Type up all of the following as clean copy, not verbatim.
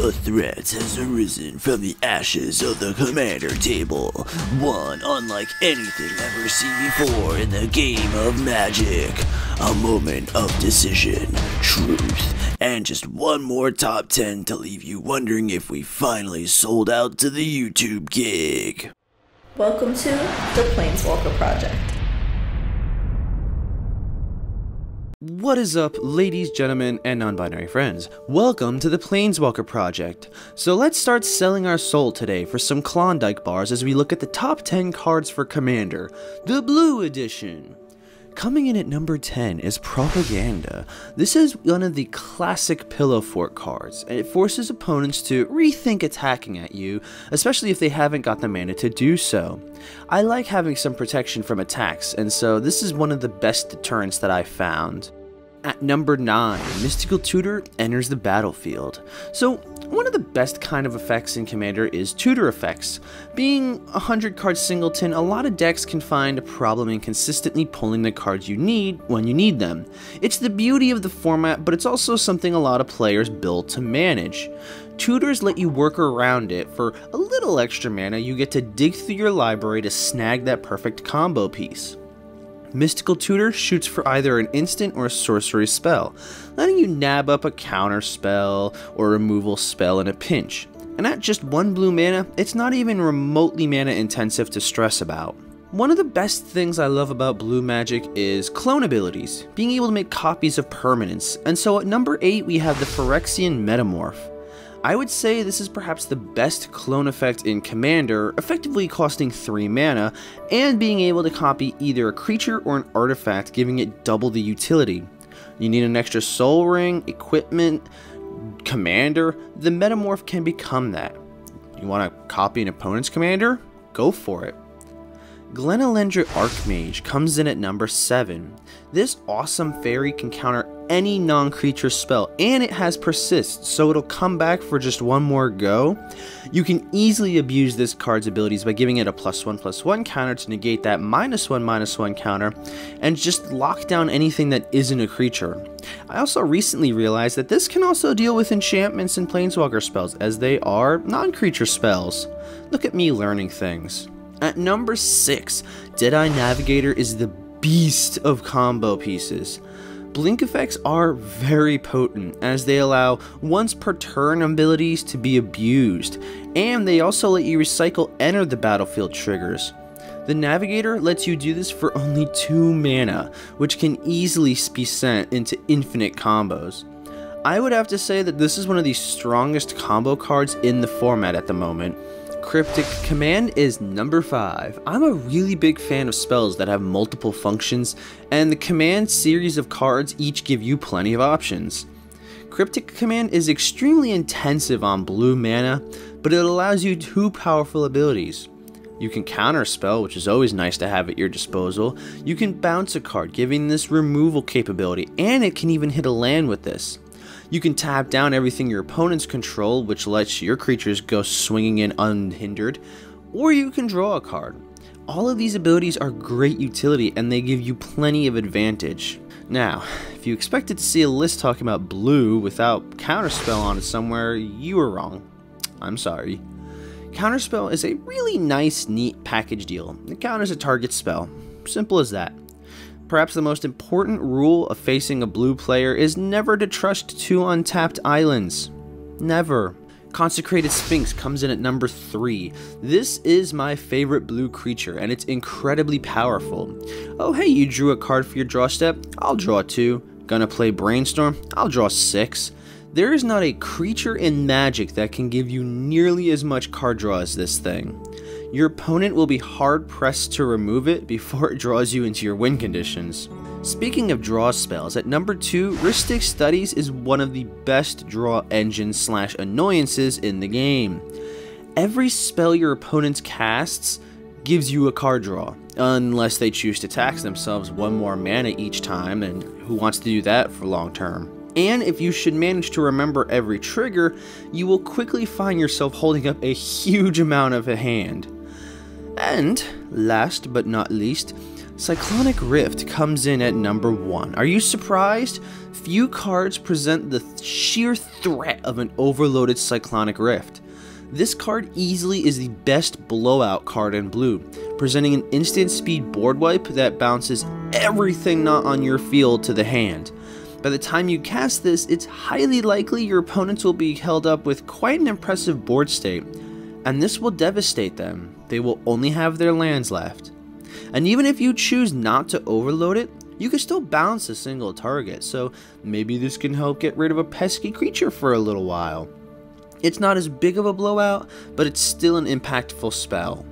A threat has arisen from the ashes of the commander table. One unlike anything ever seen before in the game of Magic. A moment of decision, truth, and just one more top 10 to leave you wondering if we finally sold out to the YouTube gig. Welcome to the Planeswalker Project. What is up, ladies, gentlemen, and non-binary friends? Welcome to the Planeswalker Project. So let's start selling our soul today for some Klondike bars as we look at the top 10 cards for Commander, the Blue Edition. Coming in at number 10 is Propaganda. This is one of the classic Pillow Fort cards, and it forces opponents to rethink attacking at you, especially if they haven't got the mana to do so. I like having some protection from attacks, and so this is one of the best deterrents that I found. At number 9, Mystical Tudor enters the battlefield. So, one of the best kind of effects in Commander is Tudor effects. Being a 100-card singleton, a lot of decks can find a problem in consistently pulling the cards you need when you need them. It's the beauty of the format, but it's also something a lot of players build to manage. Tudors let you work around it. For a little extra mana, you get to dig through your library to snag that perfect combo piece. Mystical Tudor shoots for either an instant or a sorcery spell, letting you nab up a counter spell or removal spell in a pinch. And at just 1 blue mana, it's not even remotely mana intensive to stress about. One of the best things I love about blue magic is clone abilities, being able to make copies of permanents, and so at number 8 we have the Phyrexian Metamorph. I would say this is perhaps the best clone effect in Commander, effectively costing 3 mana, and being able to copy either a creature or an artifact, giving it double the utility. You need an extra soul ring, equipment, Commander, the Metamorph can become that. You want to copy an opponent's Commander? Go for it. Glen Ehlinger Archmage comes in at number 7. This awesome fairy can counter any non-creature spell, and it has persist, so it'll come back for just one more go. You can easily abuse this card's abilities by giving it a +1/+1 counter to negate that -1/-1 counter, and just lock down anything that isn't a creature. I also recently realized that this can also deal with enchantments and planeswalker spells, as they are non-creature spells. Look at me learning things. At number 6, Deadeye Navigator is the beast of combo pieces. Blink effects are very potent, as they allow once per turn abilities to be abused, and they also let you recycle enter the battlefield triggers. The Navigator lets you do this for only 2 mana, which can easily be sent into infinite combos. I would have to say that this is one of the strongest combo cards in the format at the moment. Cryptic Command is number 5. I'm a really big fan of spells that have multiple functions, and the Command series of cards each give you plenty of options. Cryptic Command is extremely intensive on blue mana, but it allows you 2 powerful abilities. You can counter spell, which is always nice to have at your disposal. You can bounce a card, giving this removal capability, and it can even hit a land with this. You can tap down everything your opponents control, which lets your creatures go swinging in unhindered, or you can draw a card. All of these abilities are great utility, and they give you plenty of advantage. Now, if you expected to see a list talking about blue without counterspell on it somewhere, you were wrong. I'm sorry. Counterspell is a really nice, neat package deal. It counters a target spell. Simple as that. Perhaps the most important rule of facing a blue player is never to trust 2 untapped islands. Never. Consecrated Sphinx comes in at number 3. This is my favorite blue creature, and it's incredibly powerful. Oh hey, you drew a card for your draw step? I'll draw 2. Gonna play Brainstorm? I'll draw 6. There is not a creature in Magic that can give you nearly as much card draw as this thing. Your opponent will be hard-pressed to remove it before it draws you into your win conditions. Speaking of draw spells, at number 2, Ristic Studies is one of the best draw engines / annoyances in the game. Every spell your opponent casts gives you a card draw, unless they choose to tax themselves 1 more mana each time, and who wants to do that for long term? And if you should manage to remember every trigger, you will quickly find yourself holding up a huge amount of a hand. And, last but not least, Cyclonic Rift comes in at number 1. Are you surprised? Few cards present the sheer threat of an overloaded Cyclonic Rift. This card easily is the best blowout card in blue, presenting an instant speed board wipe that bounces everything not on your field to the hand. By the time you cast this, it's highly likely your opponents will be held up with quite an impressive board state, and this will devastate them. They will only have their lands left. And even if you choose not to overload it, you can still bounce a single target, so maybe this can help get rid of a pesky creature for a little while. It's not as big of a blowout, but it's still an impactful spell.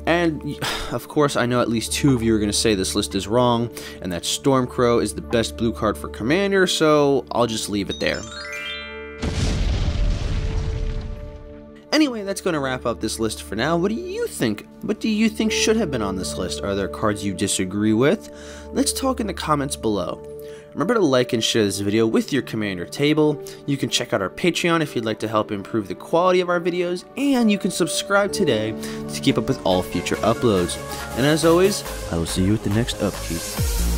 And, of course, I know at least 2 of you are going to say this list is wrong, and that Stormcrow is the best blue card for Commander, so I'll just leave it there. Anyway, that's going to wrap up this list for now. What do you think? What do you think should have been on this list? Are there cards you disagree with? Let's talk in the comments below. Remember to like and share this video with your Commander table. You can check out our Patreon if you'd like to help improve the quality of our videos, and you can subscribe today to keep up with all future uploads. And as always, I will see you at the next upkeep.